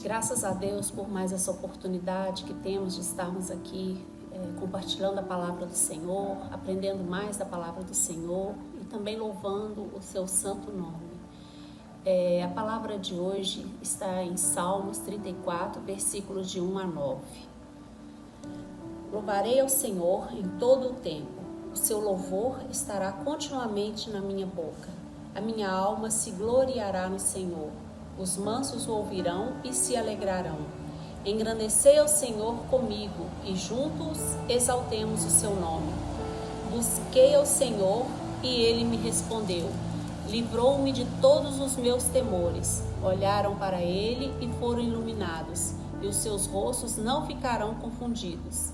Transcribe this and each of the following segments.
Graças a Deus por mais essa oportunidade que temos de estarmos aqui compartilhando a palavra do Senhor, aprendendo mais da palavra do Senhor e também louvando o seu santo nome. A palavra de hoje está em Salmos 34, versículos de 1 a 9. Louvarei ao Senhor em todo o tempo, o seu louvor estará continuamente na minha boca. A minha alma se gloriará no Senhor. Os mansos o ouvirão e se alegrarão. Engrandecei ao Senhor comigo e juntos exaltemos o seu nome. Busquei ao Senhor e ele me respondeu. Livrou-me de todos os meus temores. Olharam para ele e foram iluminados, e os seus rostos não ficarão confundidos.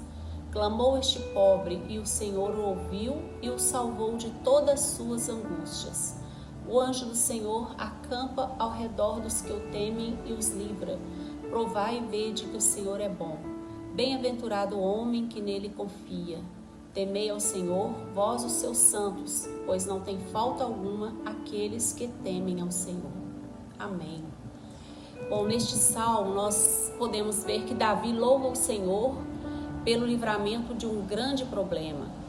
Clamou este pobre e o Senhor o ouviu e o salvou de todas as suas angústias. O anjo do Senhor acampa ao redor dos que o temem e os livra. Provai e vede que o Senhor é bom. Bem-aventurado o homem que nele confia. Temei ao Senhor, vós os seus santos, pois não tem falta alguma aqueles que temem ao Senhor. Amém. Bom, neste salmo nós podemos ver que Davi louva o Senhor pelo livramento de um grande problema.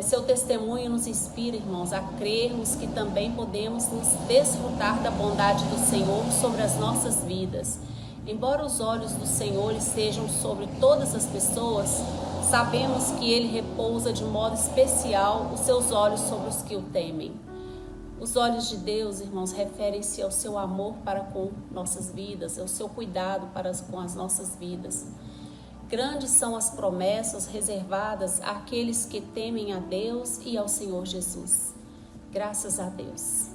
Seu testemunho nos inspira, irmãos, a crermos que também podemos nos desfrutar da bondade do Senhor sobre as nossas vidas. Embora os olhos do Senhor estejam sobre todas as pessoas, sabemos que Ele repousa de modo especial os seus olhos sobre os que o temem. Os olhos de Deus, irmãos, referem-se ao seu amor para com nossas vidas, ao seu cuidado com as nossas vidas. Grandes são as promessas reservadas àqueles que temem a Deus e ao Senhor Jesus. Graças a Deus.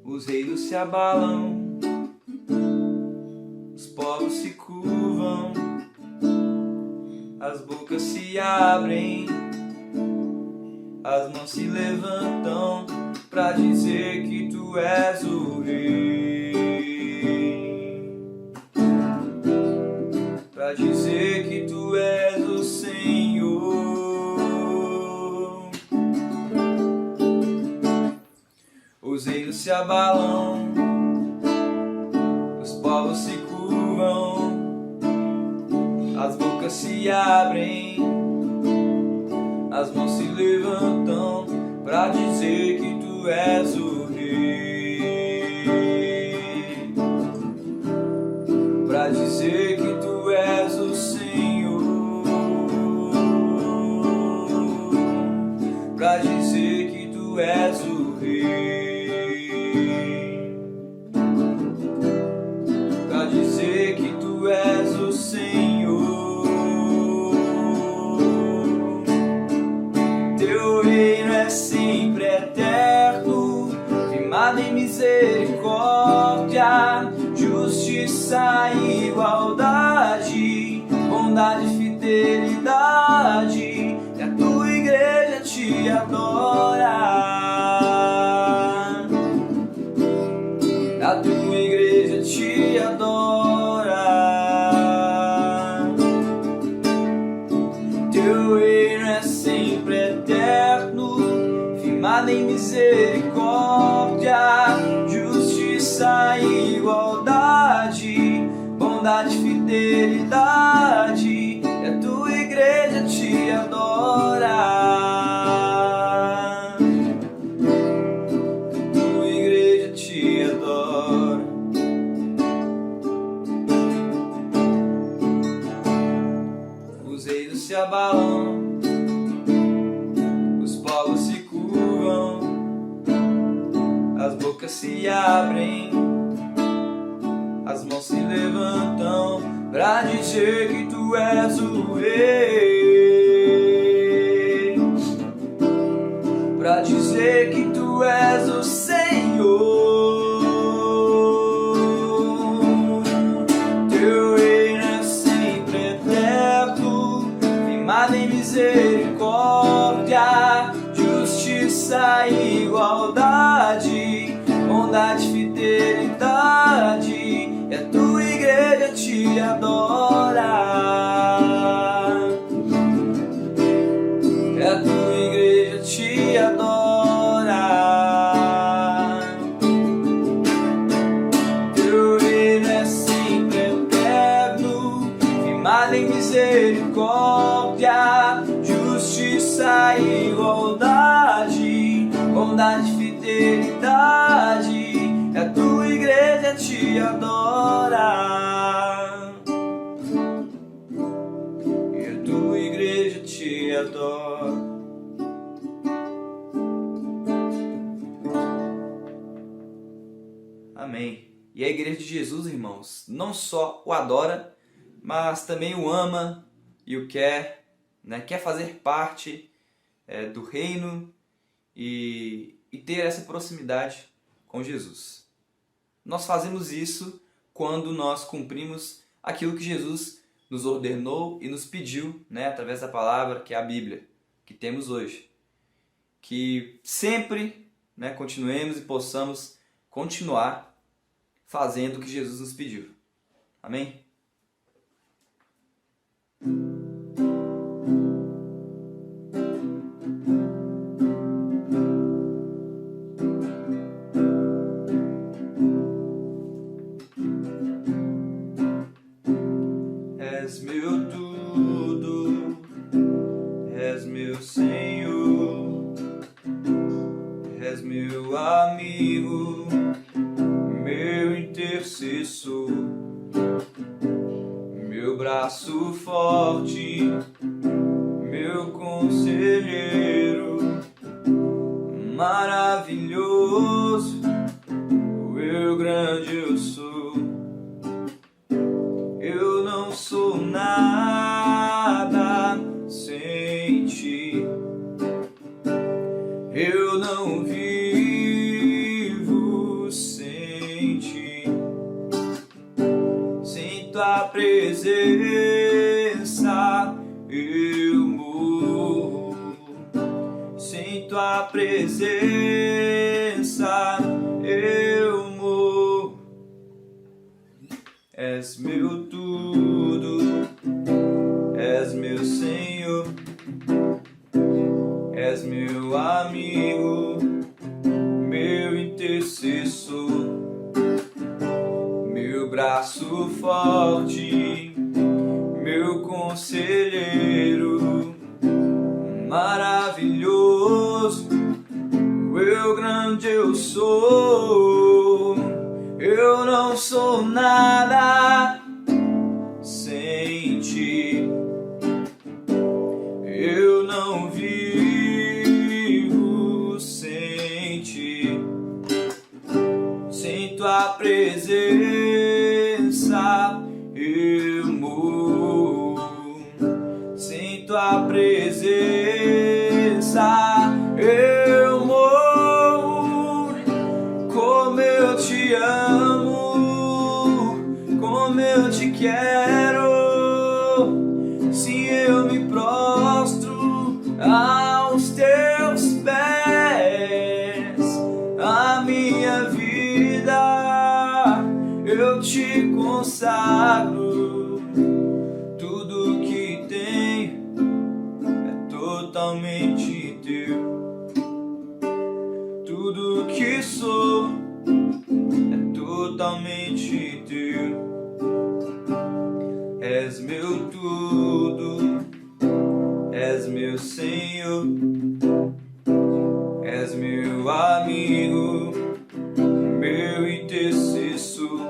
Os reinos se abalam, os povos se curvam, as bocas se abrem, as mãos se levantam pra dizer que tu és o rei, pra dizer que tu és o Senhor. Os reinos se abalam, os povos se curvam, as bocas se abrem, as mãos se levantam pra dizer que tu és o rei, pra dizer que tu és o Senhor, pra dizer que tu és o rei. Pra dizer que tu és o Senhor. Teu reino é sempre eterno, firmado em misericórdia, justiça e igualdade, bondade e fidelidade, e a tua igreja te adora. A tua igreja te adora. Teu reino é sempre eterno, firmado em misericórdia, justiça e igualdade, bondade e fidelidade, e a tua igreja te adora. Se abalam, os povos se curvam, as bocas se abrem, as mãos se levantam pra dizer que tu és o rei, pra dizer que tu és o Senhor. Teu reino é sempre eterno, misericórdia, justiça e igualdade, bondade e fidelidade, e a tua igreja te adora. E a tua igreja te adora. Teu reino é sempre eterno, firmado em misericórdia, justiça e igualdade, bondade e fidelidade, e a tua igreja te adora. E a tua igreja te adora. Amém. E a igreja de Jesus, irmãos, não só o adora, mas também o ama e o quer, né? Quer fazer parte do reino e ter essa proximidade com Jesus. Nós fazemos isso quando nós cumprimos aquilo que Jesus nos ordenou e nos pediu, né? Através da palavra, que é a Bíblia, que temos hoje. Que sempre, né, continuemos e possamos continuar fazendo o que Jesus nos pediu. Amém? És meu tudo, és meu Senhor, és meu amigo, meu intercessor, meu braço forte, meu conselheiro, maravilhoso, eu grande eu sou. Eu não sou nada sem ti, eu não vivo sem ti. Sinto a presença, eu morro. Sinto a presença, eu morro. És meu tudo, és meu Senhor, és meu amigo, meu intercessor, meu braço forte, meu conselheiro, maravilhoso, eu grande eu sou. Eu não sou nada sem ti, eu não vivo sem ti. Sinto a presença, eu morro. Sinto a presença, eu morro. Como eu te amo, como eu te quero. Se eu me prostro aos teus pés, a minha vida eu te consagro. Tudo que tenho é totalmente teu. Tudo que sou é totalmente teu. És meu tudo, és meu Senhor, és meu amigo, meu intercessor,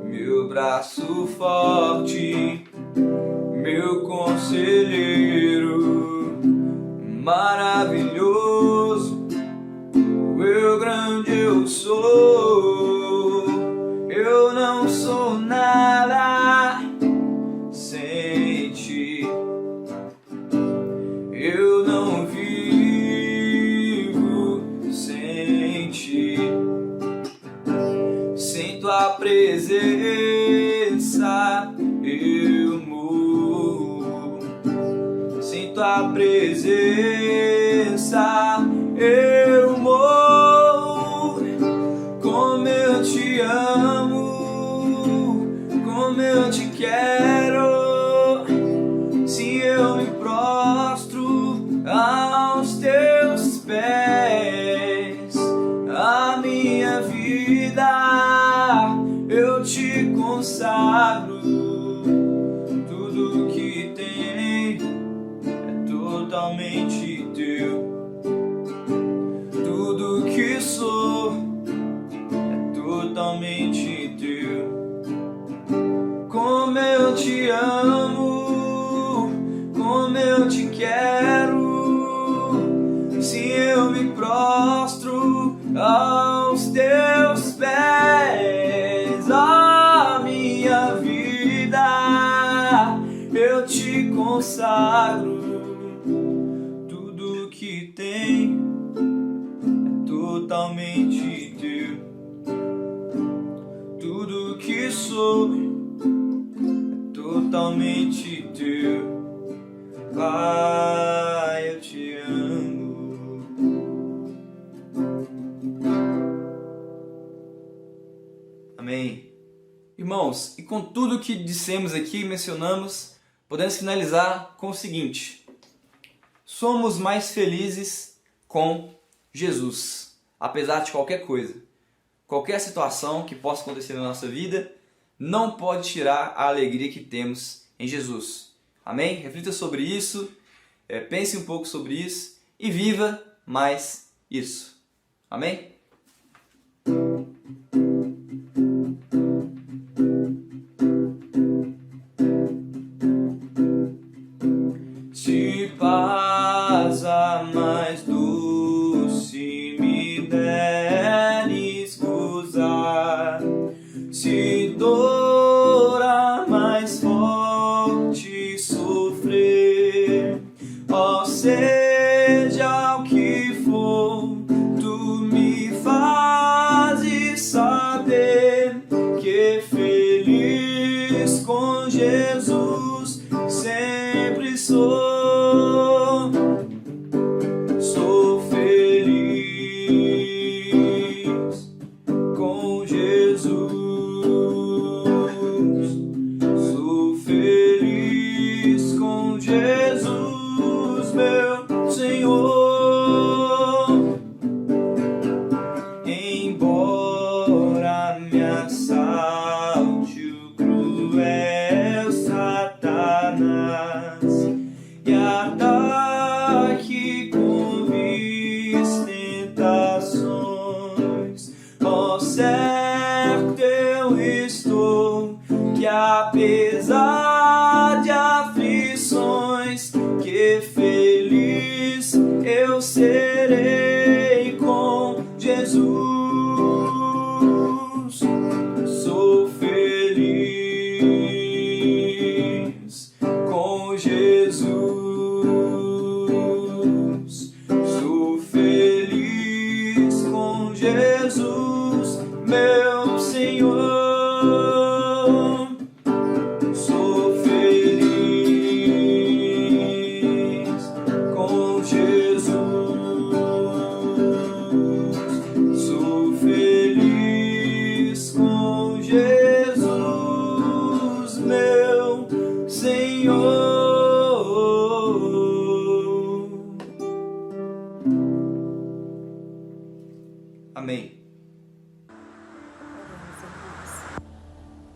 meu braço forte, meu conselheiro, maravilhoso, eu grande eu sou. Eu não sou nada sem ti, eu não vivo sem ti. Sinto a presença, eu morro. tua presença eu morro. Como eu te amo, como eu te quero. Se eu me prostro aos teus pés, a minha vida eu te consagro. Tudo que tem é totalmente teu. Tudo que sou é totalmente teu. Como eu te amo, como eu te quero. Se eu me prostro aos teus pés, a minha vida eu te consagro. Tudo que tem é totalmente teu. Tudo que sou é totalmente teu. Pai, eu te amo. Amém. Irmãos, e com tudo que dissemos aqui, mencionamos, podemos finalizar com o seguinte: somos mais felizes com Jesus, apesar de qualquer coisa. Qualquer situação que possa acontecer na nossa vida não pode tirar a alegria que temos em Jesus. Amém? Reflita sobre isso, pense um pouco sobre isso e viva mais isso. Amém? Se paz a mais doce me deres gozar, se dor a mais forte sofrer, ó seja o que for, tu me fazes saber que feliz com Jesus sempre sou. Sou feliz com Jesus. Sou feliz com Jesus, meu Senhor. Embora me assalte o cruel Satanás e ataque com vis tentações, ó certo eu estou que apesar de aflições, que feliz eu serei com Jesus. Sou feliz com Jesus. Sou feliz com Jesus, meu Senhor. Sou feliz com Jesus. Sou feliz com Jesus, meu Senhor. Amém.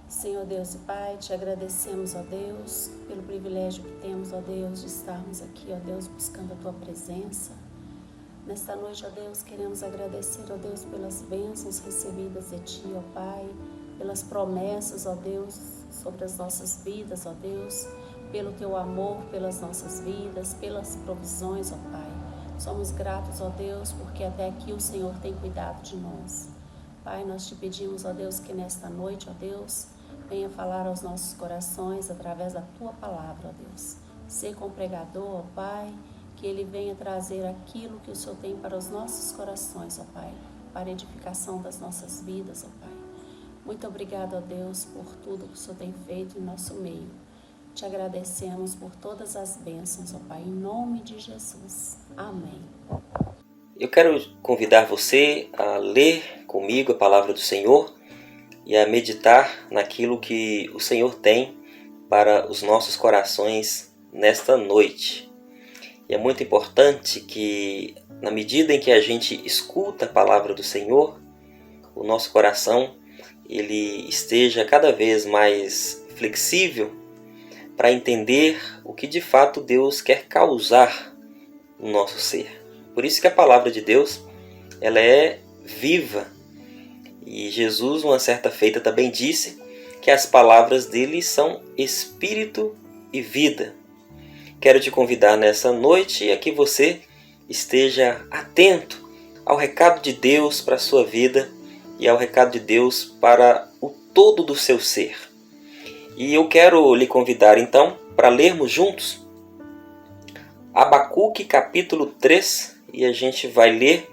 Senhor Deus e Pai, te agradecemos, ó Deus, pelo privilégio que temos, ó Deus, de estarmos aqui, ó Deus, buscando a Tua presença. Nesta noite, ó Deus, queremos agradecer, ó Deus, pelas bênçãos recebidas de Ti, ó Pai, pelas promessas, ó Deus, sobre as nossas vidas, ó Deus, pelo Teu amor pelas nossas vidas, pelas provisões, ó Pai. Somos gratos, ó Deus, porque até aqui o Senhor tem cuidado de nós. Pai, nós te pedimos, ó Deus, que nesta noite, ó Deus, venha falar aos nossos corações através da Tua palavra, ó Deus. Ser com o pregador, ó Pai, que ele venha trazer aquilo que o Senhor tem para os nossos corações, ó Pai, para a edificação das nossas vidas, ó Pai. Muito obrigado, ó Deus, por tudo que o Senhor tem feito em nosso meio. Te agradecemos por todas as bênçãos, ó Pai, em nome de Jesus. Amém. Eu quero convidar você a ler comigo a palavra do Senhor e a meditar naquilo que o Senhor tem para os nossos corações nesta noite. E é muito importante que, na medida em que a gente escuta a palavra do Senhor, o nosso coração ele esteja cada vez mais flexível para entender o que de fato Deus quer causar no nosso ser. Por isso que a palavra de Deus ela é viva. E Jesus, uma certa feita, também disse que as palavras dele são espírito e vida. Quero te convidar nessa noite a que você esteja atento ao recado de Deus para a sua vida e ao recado de Deus para o todo do seu ser. E eu quero lhe convidar então para lermos juntos Abacuque capítulo 3 e a gente vai ler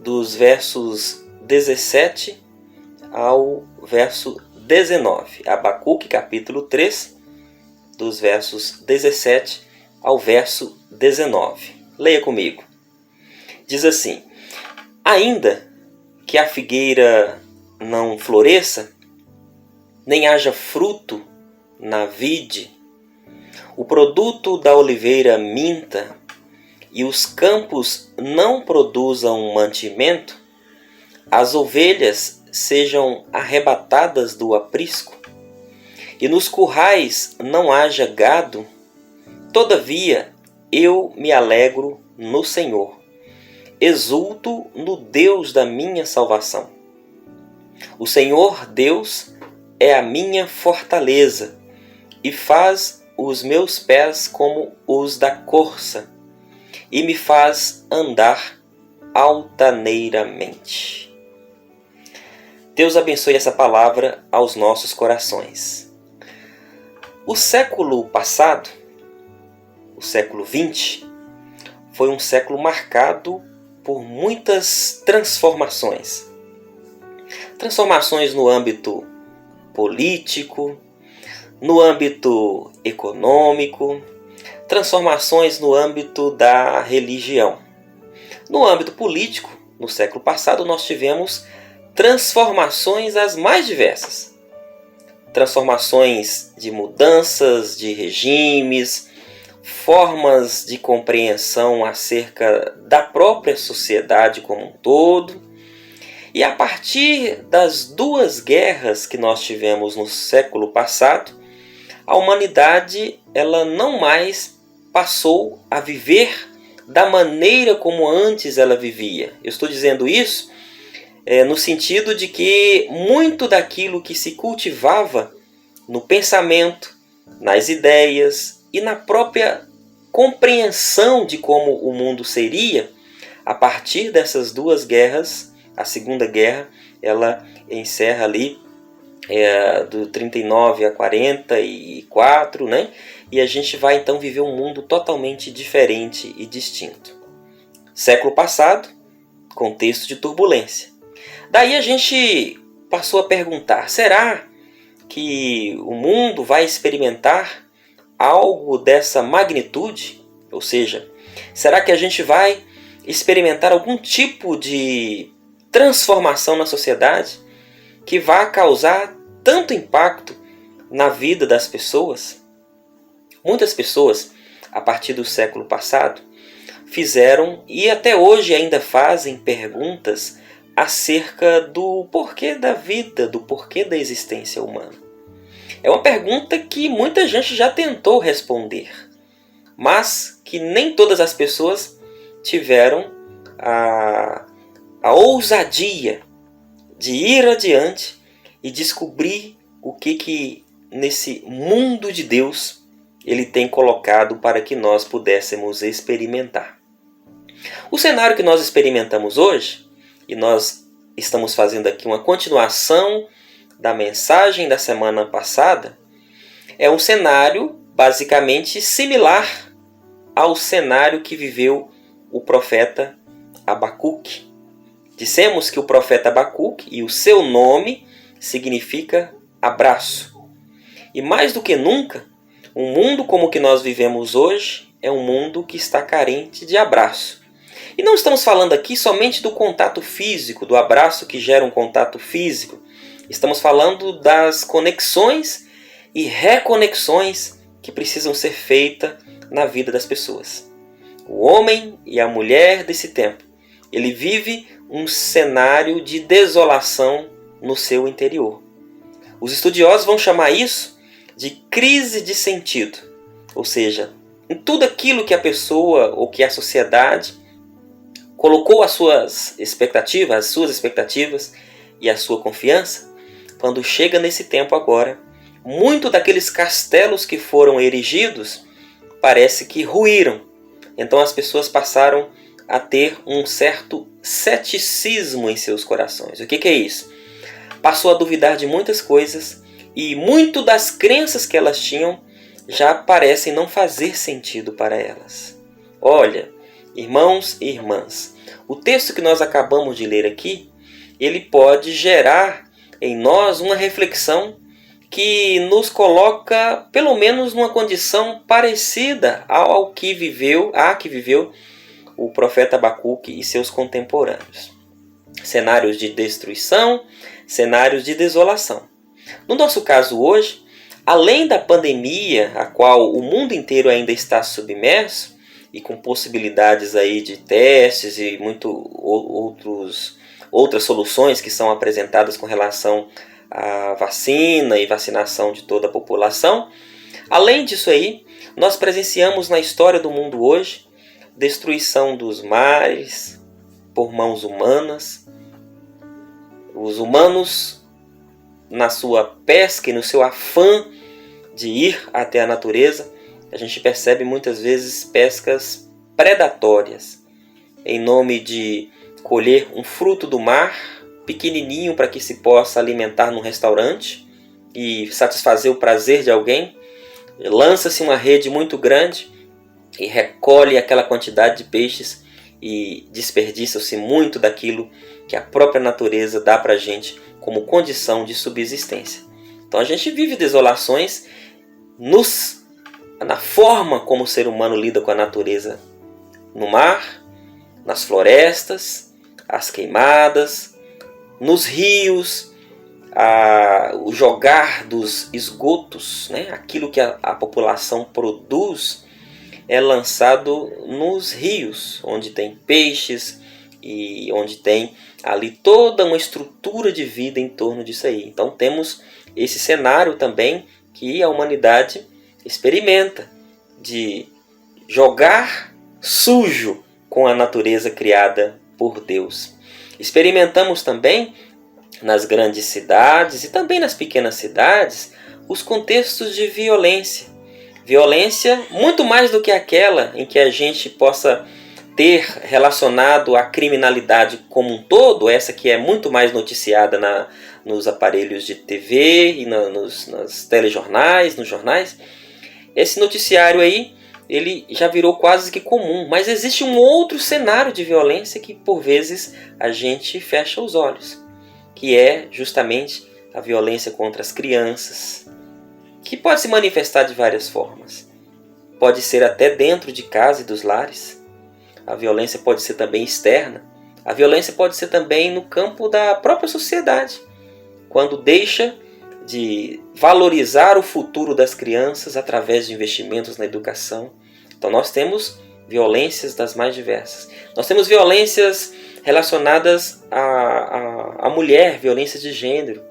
dos versos 17 ao verso 19. Abacuque capítulo 3, dos versos 17 ao verso 19. Leia comigo. Diz assim: ainda que a figueira não floresça, nem haja fruto na vide, o produto da oliveira minta e os campos não produzam mantimento, as ovelhas sejam arrebatadas do aprisco, e nos currais não haja gado, todavia eu me alegro no Senhor, exulto no Deus da minha salvação. O Senhor Deus é a minha fortaleza, e faz os meus pés como os da corça, e me faz andar altaneiramente. Deus abençoe essa palavra aos nossos corações. O século passado, o século XX, foi um século marcado por muitas transformações. Transformações no âmbito político, no âmbito econômico, transformações no âmbito da religião. No âmbito político, no século passado, nós tivemos transformações as mais diversas. Transformações de mudanças de regimes, formas de compreensão acerca da própria sociedade como um todo. E a partir das duas guerras que nós tivemos no século passado, a humanidade ela não mais passou a viver da maneira como antes ela vivia. Eu estou dizendo isso no sentido de que muito daquilo que se cultivava no pensamento, nas ideias e na própria compreensão de como o mundo seria, a partir dessas duas guerras, a Segunda Guerra, ela encerra ali do 39 a 44, né? E a gente vai então viver um mundo totalmente diferente e distinto. Século passado, contexto de turbulência. Daí a gente passou a perguntar, será que o mundo vai experimentar algo dessa magnitude? Ou seja, será que a gente vai experimentar algum tipo de transformação na sociedade que vá causar tanto impacto na vida das pessoas? Muitas pessoas, a partir do século passado, fizeram e até hoje ainda fazem perguntas acerca do porquê da vida, do porquê da existência humana. É uma pergunta que muita gente já tentou responder, mas que nem todas as pessoas tiveram a ousadia de ir adiante e descobrir o que nesse mundo de Deus Ele tem colocado para que nós pudéssemos experimentar. O cenário que nós experimentamos hoje, e nós estamos fazendo aqui uma continuação da mensagem da semana passada, é um cenário basicamente similar ao cenário que viveu o profeta Abacuque. Dissemos que o profeta Abacuque e o seu nome significa abraço. E mais do que nunca, Um mundo como o que nós vivemos hoje é um mundo que está carente de abraço. E não estamos falando aqui somente do contato físico, do abraço que gera um contato físico. Estamos falando das conexões e reconexões que precisam ser feitas na vida das pessoas. O homem e a mulher desse tempo, ele vive um cenário de desolação no seu interior. Os estudiosos vão chamar isso de crise de sentido, ou seja, em tudo aquilo que a pessoa ou que a sociedade colocou as suas expectativas e a sua confiança, quando chega nesse tempo agora, muito daqueles castelos que foram erigidos parece que ruíram. Então as pessoas passaram a ter um certo ceticismo em seus corações. O que é isso? Passou a duvidar de muitas coisas e muito das crenças que elas tinham já parecem não fazer sentido para elas. Olha, irmãos e irmãs, o texto que nós acabamos de ler aqui, ele pode gerar em nós uma reflexão que nos coloca pelo menos numa condição parecida ao que viveu o profeta Abacuque e seus contemporâneos. Cenários de destruição, cenários de desolação. No nosso caso hoje, além da pandemia, a qual o mundo inteiro ainda está submerso, e com possibilidades aí de testes e outras soluções que são apresentadas com relação à vacina e vacinação de toda a população. Além disso aí, nós presenciamos na história do mundo hoje destruição dos mares por mãos humanas. Os humanos, na sua pesca e no seu afã de ir até a natureza, a gente percebe muitas vezes pescas predatórias, em nome de colher um fruto do mar, pequenininho para que se possa alimentar num restaurante e satisfazer o prazer de alguém. Lança-se uma rede muito grande e recolhe aquela quantidade de peixes e desperdiça-se muito daquilo que a própria natureza dá para a gente como condição de subsistência. Então a gente vive desolações na forma como o ser humano lida com a natureza no mar, nas florestas, as queimadas, nos rios, o jogar dos esgotos, né? Aquilo que a população produz é lançado nos rios, onde tem peixes e onde tem ali toda uma estrutura de vida em torno disso aí. Então temos esse cenário também que a humanidade experimenta, de jogar sujo com a natureza criada por Deus. Experimentamos também nas grandes cidades e também nas pequenas cidades os contextos de violência. Violência muito mais do que aquela em que a gente possa ter relacionado à criminalidade como um todo, essa que é muito mais noticiada nos aparelhos de TV e nos telejornais, nos jornais. Esse noticiário aí, ele já virou quase que comum, mas existe um outro cenário de violência que por vezes a gente fecha os olhos, que é justamente a violência contra as crianças, que pode se manifestar de várias formas. Pode ser até dentro de casa e dos lares. A violência pode ser também externa. A violência pode ser também no campo da própria sociedade, quando deixa de valorizar o futuro das crianças através de investimentos na educação. Então nós temos violências das mais diversas. Nós temos violências relacionadas à mulher, violência de gênero.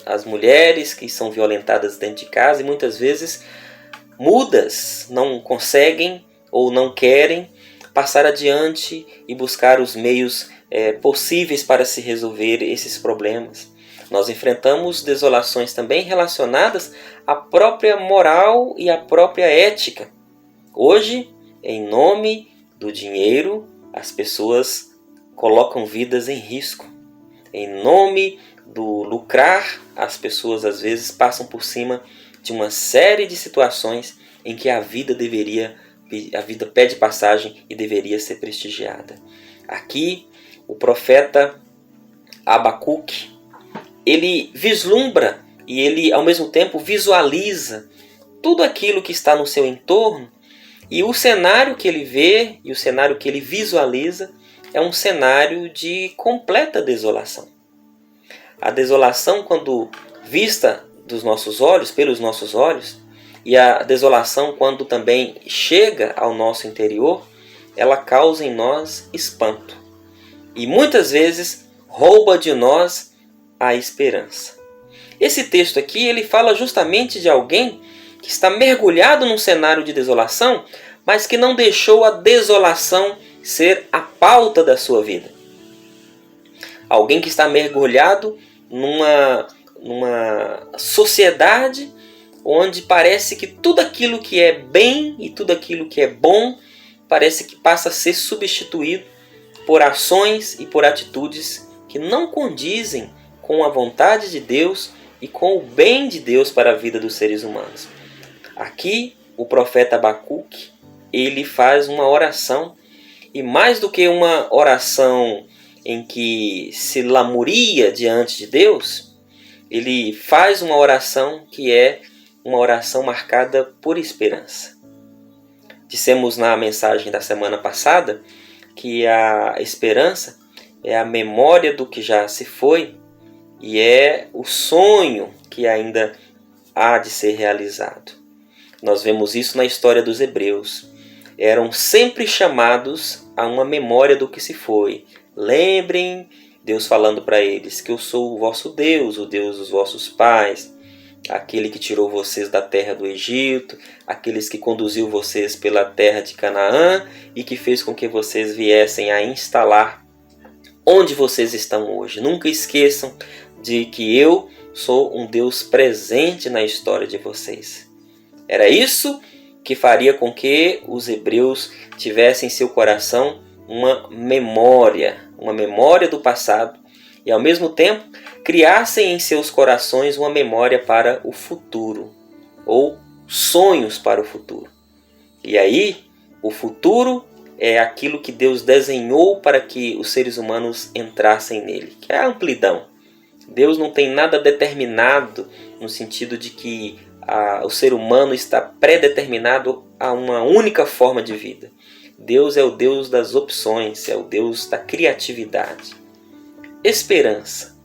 As mulheres que são violentadas dentro de casa e muitas vezes mudas não conseguem ou não querem passar adiante e buscar os meios possíveis para se resolver esses problemas. Nós enfrentamos desolações também relacionadas à própria moral e à própria ética. Hoje, em nome do dinheiro, as pessoas colocam vidas em risco. Em nome do lucrar, as pessoas às vezes passam por cima de uma série de situações em que a vida pede passagem e deveria ser prestigiada. Aqui, o profeta Abacuque, ele vislumbra e ele ao mesmo tempo visualiza tudo aquilo que está no seu entorno, e o cenário que ele vê e o cenário que ele visualiza é um cenário de completa desolação. A desolação, quando vista dos nossos olhos, pelos nossos olhos, e a desolação, quando também chega ao nosso interior, ela causa em nós espanto. E muitas vezes rouba de nós a esperança. Esse texto aqui, ele fala justamente de alguém que está mergulhado num cenário de desolação, mas que não deixou a desolação ser a pauta da sua vida. Alguém que está mergulhado numa sociedade onde parece que tudo aquilo que é bem e tudo aquilo que é bom parece que passa a ser substituído por ações e por atitudes que não condizem com a vontade de Deus e com o bem de Deus para a vida dos seres humanos. Aqui, o profeta Abacuque, ele faz uma oração, e mais do que uma oração em que se lamuria diante de Deus, ele faz uma oração que é uma oração marcada por esperança. Dissemos na mensagem da semana passada que a esperança é a memória do que já se foi e é o sonho que ainda há de ser realizado. Nós vemos isso na história dos hebreus. Eram sempre chamados a uma memória do que se foi. Lembrem, Deus falando para eles, que eu sou o vosso Deus, o Deus dos vossos pais, aquele que tirou vocês da terra do Egito, aqueles que conduziu vocês pela terra de Canaã e que fez com que vocês viessem a instalar onde vocês estão hoje. Nunca esqueçam de que eu sou um Deus presente na história de vocês. Era isso que faria com que os hebreus tivessem em seu coração uma memória do passado e ao mesmo tempo criassem em seus corações uma memória para o futuro ou sonhos para o futuro. E aí, o futuro é aquilo que Deus desenhou para que os seres humanos entrassem nele, que é a amplidão. Deus não tem nada determinado no sentido de que o ser humano está predeterminado a uma única forma de vida. Deus é o Deus das opções, é o Deus da criatividade. Esperança.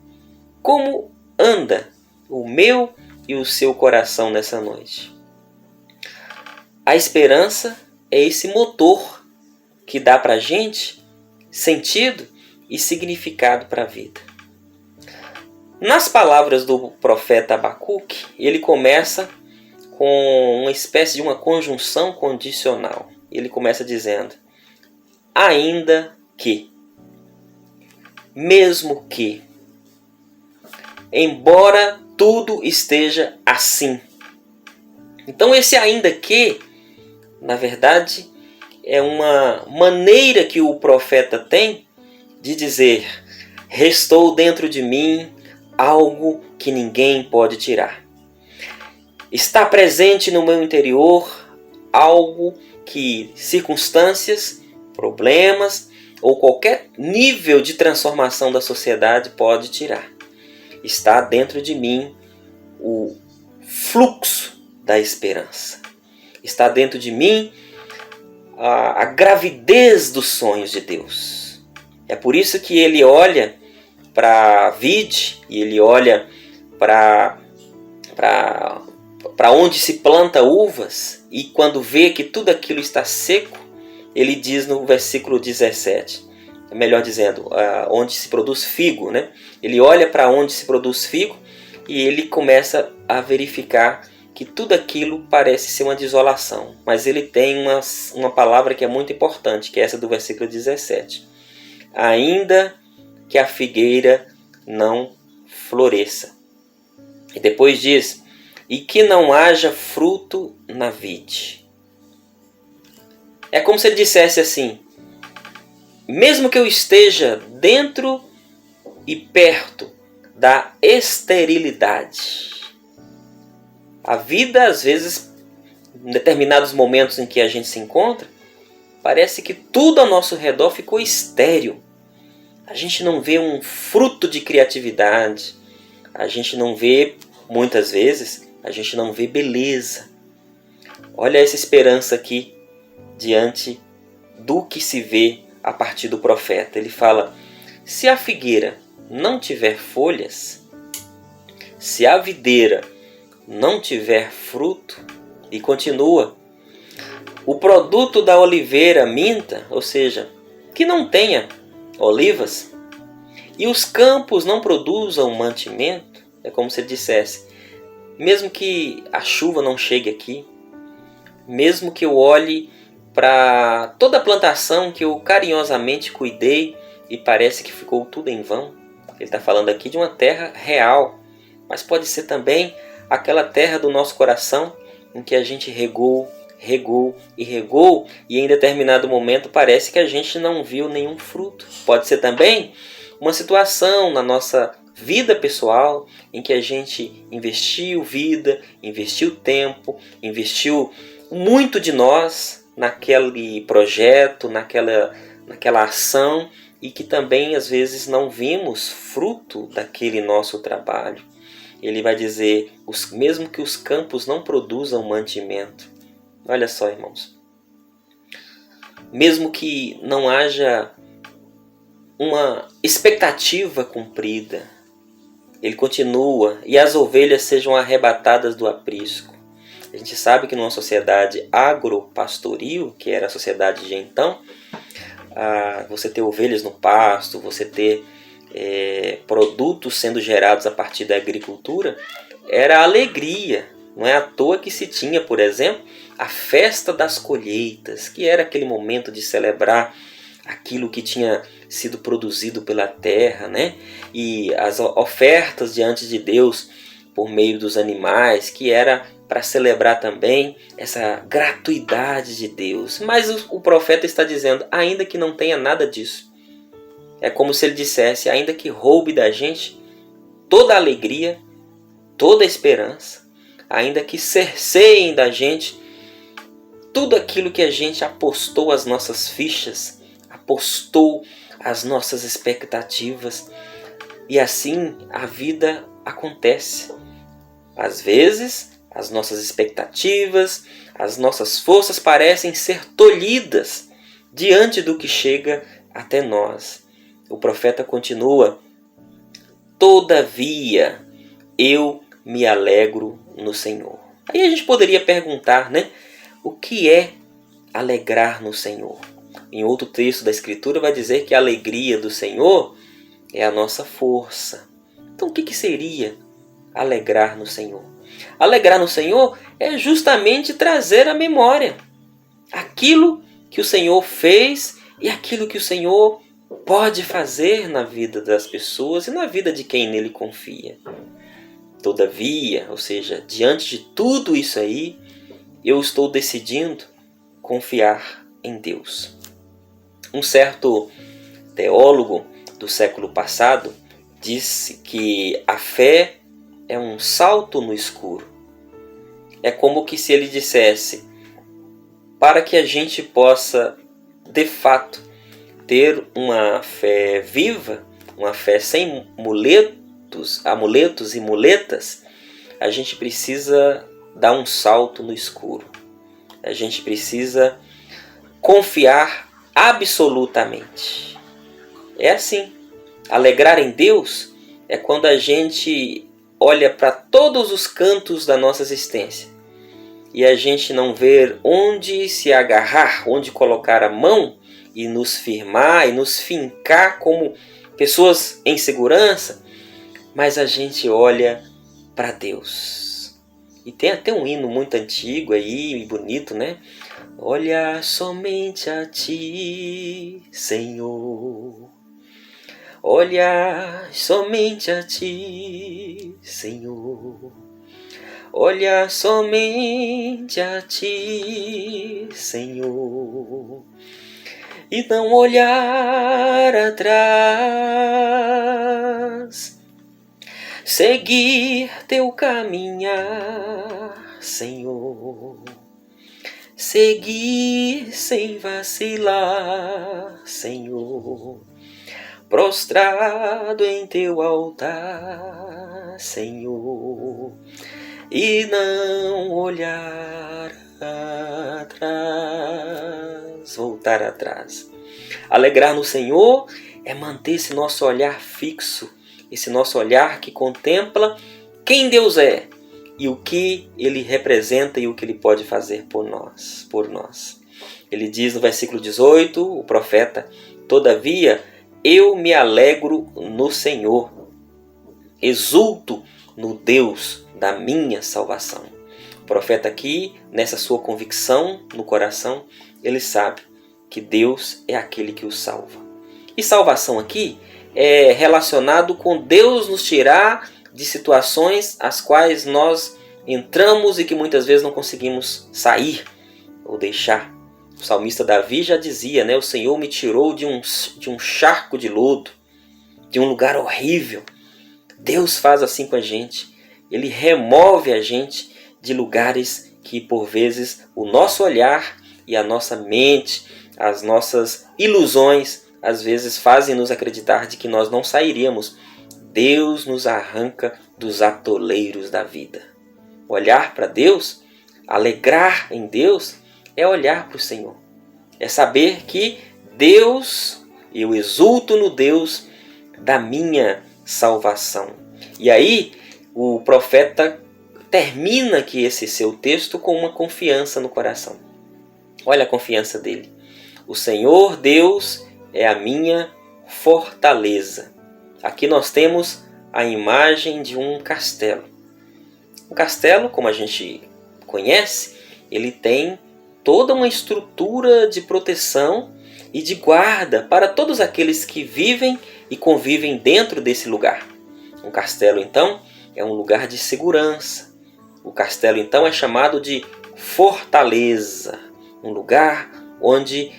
Como anda o meu e o seu coração nessa noite? A esperança é esse motor que dá para a gente sentido e significado para a vida. Nas palavras do profeta Abacuque, ele começa com uma espécie de uma conjunção condicional. Ele começa dizendo, ainda que, mesmo que, embora tudo esteja assim. Então esse ainda que, na verdade, é uma maneira que o profeta tem de dizer, restou dentro de mim algo que ninguém pode tirar. Está presente no meu interior algo que circunstâncias, problemas ou qualquer nível de transformação da sociedade pode tirar. Está dentro de mim o fluxo da esperança. Está dentro de mim a gravidez dos sonhos de Deus. É por isso que ele olha para a vide e ele olha para onde se planta uvas e quando vê que tudo aquilo está seco, ele diz no versículo 17, melhor dizendo, onde se produz figo, né? Ele olha para onde se produz figo e ele começa a verificar que tudo aquilo parece ser uma desolação. Mas ele tem uma palavra que é muito importante, que é essa do versículo 17. Ainda que a figueira não floresça. E depois diz, e que não haja fruto na vide. É como se ele dissesse assim, mesmo que eu esteja dentro e perto da esterilidade. A vida, às vezes, em determinados momentos em que a gente se encontra, parece que tudo ao nosso redor ficou estéril. A gente não vê um fruto de criatividade. A gente não vê, muitas vezes, a gente não vê beleza. Olha essa esperança aqui diante do que se vê a partir do profeta. Ele fala: se a figueira não tiver folhas, se a videira não tiver fruto, e continua, o produto da oliveira minta, ou seja, que não tenha olivas, e os campos não produzam mantimento, é como se ele dissesse, mesmo que a chuva não chegue aqui, mesmo que eu olhe para toda a plantação que eu carinhosamente cuidei e parece que ficou tudo em vão. Ele está falando aqui de uma terra real, mas pode ser também aquela terra do nosso coração em que a gente regou e em determinado momento parece que a gente não viu nenhum fruto. Pode ser também uma situação na nossa vida pessoal em que a gente investiu vida, investiu tempo, investiu muito de nós naquele projeto, naquela ação, e que também às vezes não vimos fruto daquele nosso trabalho. Ele vai dizer, mesmo que os campos não produzam mantimento. Olha só, irmãos. Mesmo que não haja uma expectativa cumprida, ele continua, e as ovelhas sejam arrebatadas do aprisco. A gente sabe que numa sociedade agropastoril, que era a sociedade de então, você ter ovelhas no pasto, você ter produtos sendo gerados a partir da agricultura, era alegria. Não é à toa que se tinha, por exemplo, a festa das colheitas, que era aquele momento de celebrar aquilo que tinha sido produzido pela terra, né? E as ofertas diante de Deus por meio dos animais, que era para celebrar também essa gratuidade de Deus. Mas o profeta está dizendo, ainda que não tenha nada disso, é como se ele dissesse, ainda que roube da gente toda a alegria, toda a esperança, ainda que cerceiem da gente tudo aquilo que a gente apostou as nossas fichas, apostou as nossas expectativas, e assim a vida acontece. Às vezes, as nossas expectativas, as nossas forças parecem ser tolhidas diante do que chega até nós. O profeta continua, todavia eu me alegro no Senhor. Aí a gente poderia perguntar, né? O que é alegrar no Senhor? Em outro texto da Escritura vai dizer que a alegria do Senhor é a nossa força. Então o que seria alegrar no Senhor? Alegrar no Senhor é justamente trazer à memória aquilo que o Senhor fez e aquilo que o Senhor pode fazer na vida das pessoas e na vida de quem nele confia. Todavia, ou seja, diante de tudo isso aí, eu estou decidindo confiar em Deus. Um certo teólogo do século passado disse que a fé é um salto no escuro. É como que se ele dissesse, para que a gente possa, de fato, ter uma fé viva, uma fé sem amuletos e muletas, a gente precisa dar um salto no escuro. A gente precisa confiar absolutamente. É assim. Alegrar em Deus é quando a gente olha para todos os cantos da nossa existência e a gente não vê onde se agarrar, onde colocar a mão e nos firmar e nos fincar como pessoas em segurança, mas a gente olha para Deus. E tem até um hino muito antigo aí, bonito, né? Olha somente a Ti, Senhor. Olha somente a Ti, Senhor. Olha somente a Ti, Senhor. E não olhar atrás. Seguir Teu caminhar, Senhor. Seguir sem vacilar, Senhor. Prostrado em Teu altar, Senhor, e não olhar voltar atrás. Alegrar no Senhor é manter esse nosso olhar fixo, esse nosso olhar que contempla quem Deus é e o que Ele representa e o que Ele pode fazer por nós. Ele diz no versículo 18, o profeta: todavia eu me alegro no Senhor, exulto no Deus da minha salvação. O profeta aqui, nessa sua convicção no coração, ele sabe que Deus é aquele que o salva. E salvação aqui é relacionado com Deus nos tirar de situações as quais nós entramos e que muitas vezes não conseguimos sair ou deixar. O salmista Davi já dizia, né? O Senhor me tirou de um charco de lodo, de um lugar horrível. Deus faz assim com a gente. Ele remove a gente de lugares que por vezes o nosso olhar e a nossa mente, as nossas ilusões, às vezes fazem nos acreditar de que nós não sairíamos. Deus nos arranca dos atoleiros da vida. Olhar para Deus, alegrar em Deus, é olhar para o Senhor. É saber que Deus, eu exulto no Deus da minha salvação. E aí o profeta termina aqui esse seu texto com uma confiança no coração. Olha a confiança dele. O Senhor Deus é a minha fortaleza. Aqui nós temos a imagem de um castelo. O castelo, como a gente conhece, ele tem toda uma estrutura de proteção e de guarda para todos aqueles que vivem e convivem dentro desse lugar. Um castelo, então, é um lugar de segurança. O castelo, então, é chamado de fortaleza, um lugar onde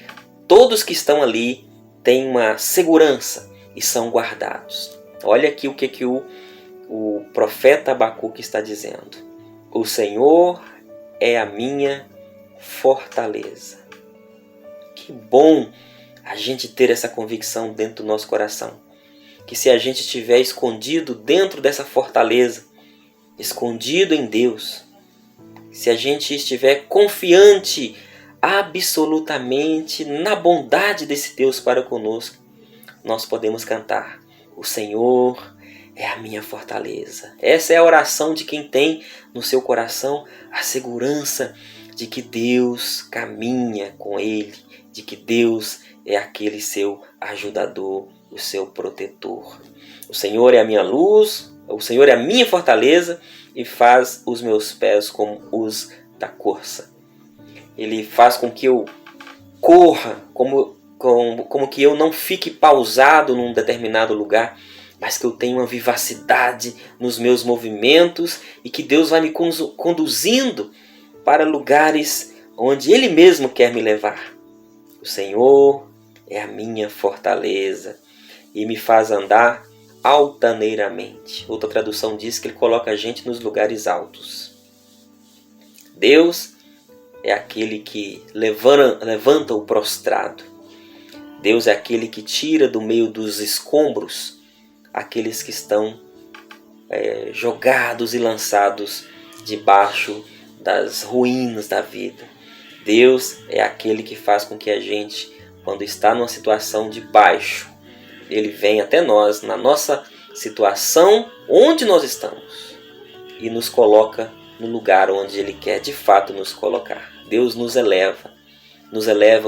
todos que estão ali têm uma segurança e são guardados. Olha aqui o que o profeta Abacuque está dizendo. O Senhor é a minha fortaleza. Que bom a gente ter essa convicção dentro do nosso coração. Que se a gente estiver escondido dentro dessa fortaleza, escondido em Deus, se a gente estiver confiante absolutamente na bondade desse Deus para conosco, nós podemos cantar: o Senhor é a minha fortaleza. Essa é a oração de quem tem no seu coração a segurança de que Deus caminha com ele, de que Deus é aquele seu ajudador, o seu protetor. O Senhor é a minha luz, o Senhor é a minha fortaleza e faz os meus pés como os da corça. Ele faz com que eu corra, como que eu não fique pausado num determinado lugar, mas que eu tenha uma vivacidade nos meus movimentos e que Deus vai me conduzindo para lugares onde Ele mesmo quer me levar. O Senhor é a minha fortaleza e me faz andar altaneiramente. Outra tradução diz que Ele coloca a gente nos lugares altos. Deus é aquele que levanta o prostrado. Deus é aquele que tira do meio dos escombros aqueles que estão jogados e lançados debaixo das ruínas da vida. Deus é aquele que faz com que a gente, quando está numa situação de baixo, Ele vem até nós, na nossa situação onde nós estamos, e nos coloca no lugar onde Ele quer de fato nos colocar. Deus nos eleva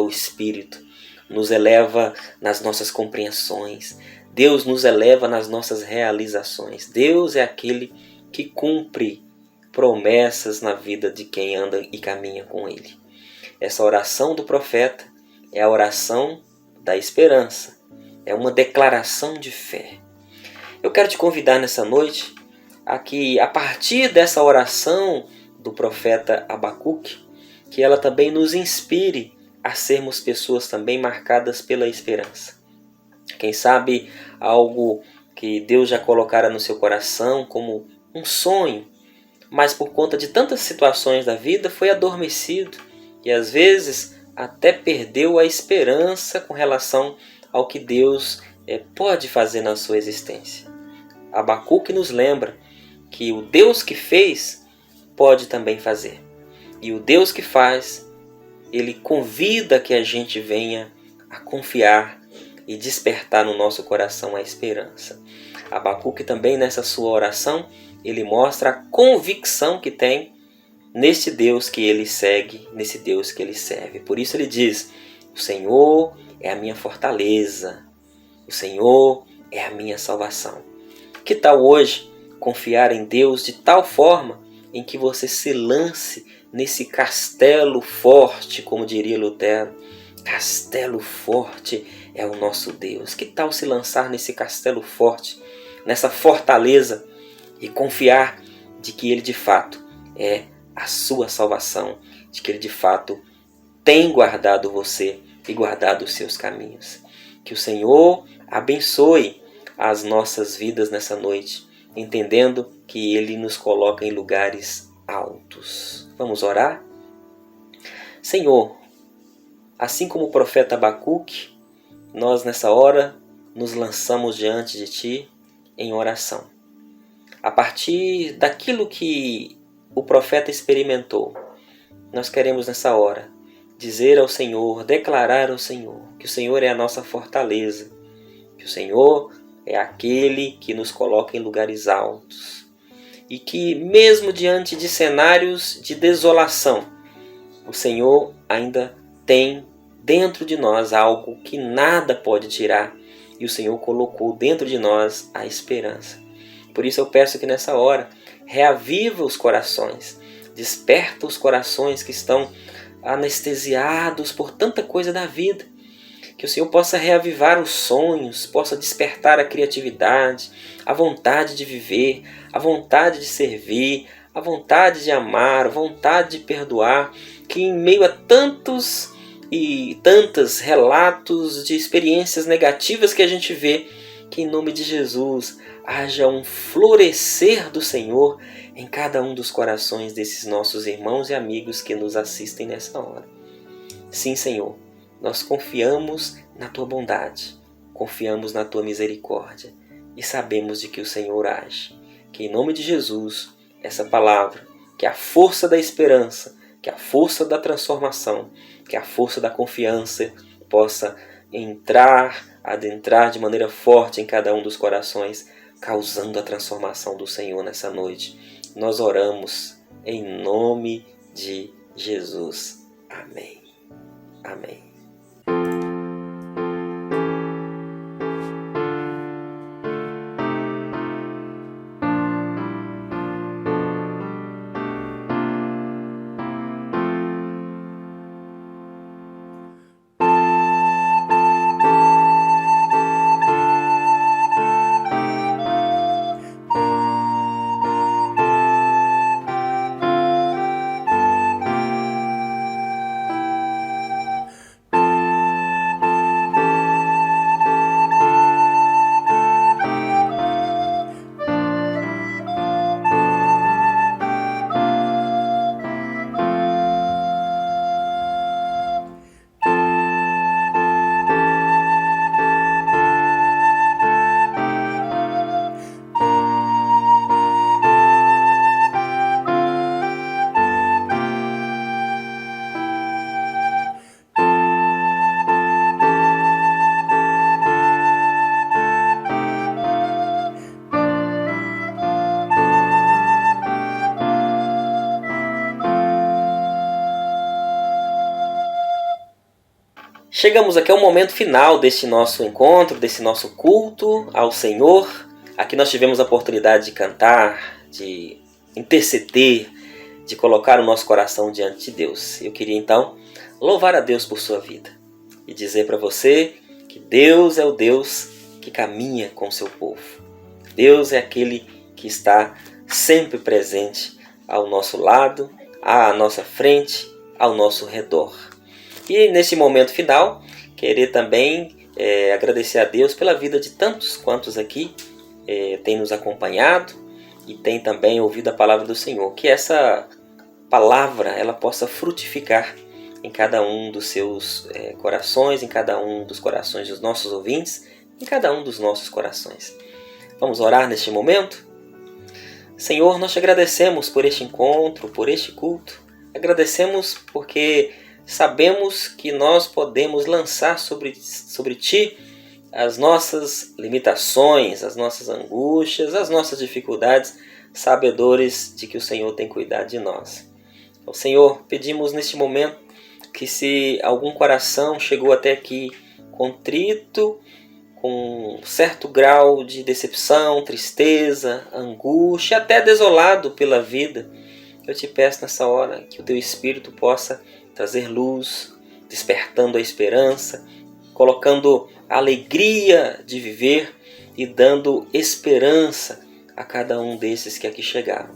o espírito, nos eleva nas nossas compreensões, Deus nos eleva nas nossas realizações. Deus é aquele que cumpre promessas na vida de quem anda e caminha com Ele. Essa oração do profeta é a oração da esperança, é uma declaração de fé. Eu quero te convidar nessa noite a que, a partir dessa oração do profeta Abacuque, que ela também nos inspire a sermos pessoas também marcadas pela esperança. Quem sabe algo que Deus já colocara no seu coração como um sonho, mas por conta de tantas situações da vida foi adormecido e às vezes até perdeu a esperança com relação ao que Deus pode fazer na sua existência. Abacuque nos lembra que o Deus que fez pode também fazer. E o Deus que faz ele convida que a gente venha a confiar e despertar no nosso coração a esperança. Abacuque também, nessa sua oração, ele mostra a convicção que tem neste Deus que ele segue, nesse Deus que ele serve. Por isso ele diz: o Senhor é a minha fortaleza, o Senhor é a minha salvação. Que tal hoje confiar em Deus de tal forma em que você se lance nesse castelo forte, como diria Lutero? Castelo forte é o nosso Deus. Que tal se lançar nesse castelo forte, nessa fortaleza, e confiar de que Ele de fato é a sua salvação, de que Ele de fato tem guardado você e guardado os seus caminhos. Que o Senhor abençoe as nossas vidas nessa noite, entendendo que Ele nos coloca em lugares altos. Vamos orar? Senhor, assim como o profeta Abacuque, nós nessa hora nos lançamos diante de Ti em oração. A partir daquilo que o profeta experimentou, nós queremos nessa hora dizer ao Senhor, declarar ao Senhor que o Senhor é a nossa fortaleza, que o Senhor é aquele que nos coloca em lugares altos e que mesmo diante de cenários de desolação, o Senhor ainda tem dentro de nós algo que nada pode tirar, e o Senhor colocou dentro de nós a esperança. Por isso eu peço que nessa hora reaviva os corações, desperta os corações que estão anestesiados por tanta coisa da vida, que o Senhor possa reavivar os sonhos, possa despertar a criatividade, a vontade de viver, a vontade de servir, a vontade de amar, a vontade de perdoar, que em meio a tantos relatos de experiências negativas que a gente vê, que em nome de Jesus haja um florescer do Senhor em cada um dos corações desses nossos irmãos e amigos que nos assistem nessa hora. Sim, Senhor, nós confiamos na Tua bondade, confiamos na Tua misericórdia e sabemos de que o Senhor age. Que em nome de Jesus, essa palavra, que é a força da esperança, que é a força da transformação, que é a força da confiança, possa adentrar de maneira forte em cada um dos corações, causando a transformação do Senhor nessa noite. Nós oramos em nome de Jesus. Amém. Amém. Chegamos aqui ao momento final deste nosso encontro, desse nosso culto ao Senhor. Aqui nós tivemos a oportunidade de cantar, de interceder, de colocar o nosso coração diante de Deus. Eu queria então louvar a Deus por sua vida e dizer para você que Deus é o Deus que caminha com o seu povo. Deus é aquele que está sempre presente ao nosso lado, à nossa frente, ao nosso redor. E nesse momento final, querer também agradecer a Deus pela vida de tantos quantos aqui têm nos acompanhado e têm também ouvido a palavra do Senhor. Que essa palavra ela possa frutificar em cada um dos seus corações, em cada um dos corações dos nossos ouvintes, em cada um dos nossos corações. Vamos orar neste momento? Senhor, nós te agradecemos por este encontro, por este culto. Agradecemos porque sabemos que nós podemos lançar sobre Ti as nossas limitações, as nossas angústias, as nossas dificuldades, sabedores de que o Senhor tem cuidado de nós. Então, Senhor, pedimos neste momento que se algum coração chegou até aqui contrito, com certo grau de decepção, tristeza, angústia, até desolado pela vida, eu te peço nessa hora que o Teu Espírito possa trazer luz, despertando a esperança, colocando a alegria de viver e dando esperança a cada um desses que aqui chegaram.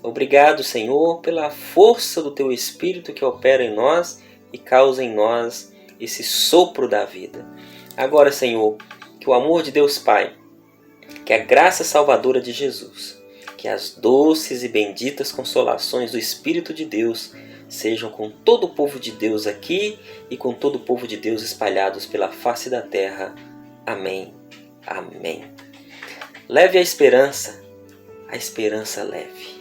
Obrigado, Senhor, pela força do Teu Espírito que opera em nós e causa em nós esse sopro da vida. Agora, Senhor, que o amor de Deus Pai, que a graça salvadora de Jesus, que as doces e benditas consolações do Espírito de Deus sejam com todo o povo de Deus aqui e com todo o povo de Deus espalhados pela face da terra. Amém. Amém. Leve a esperança leve.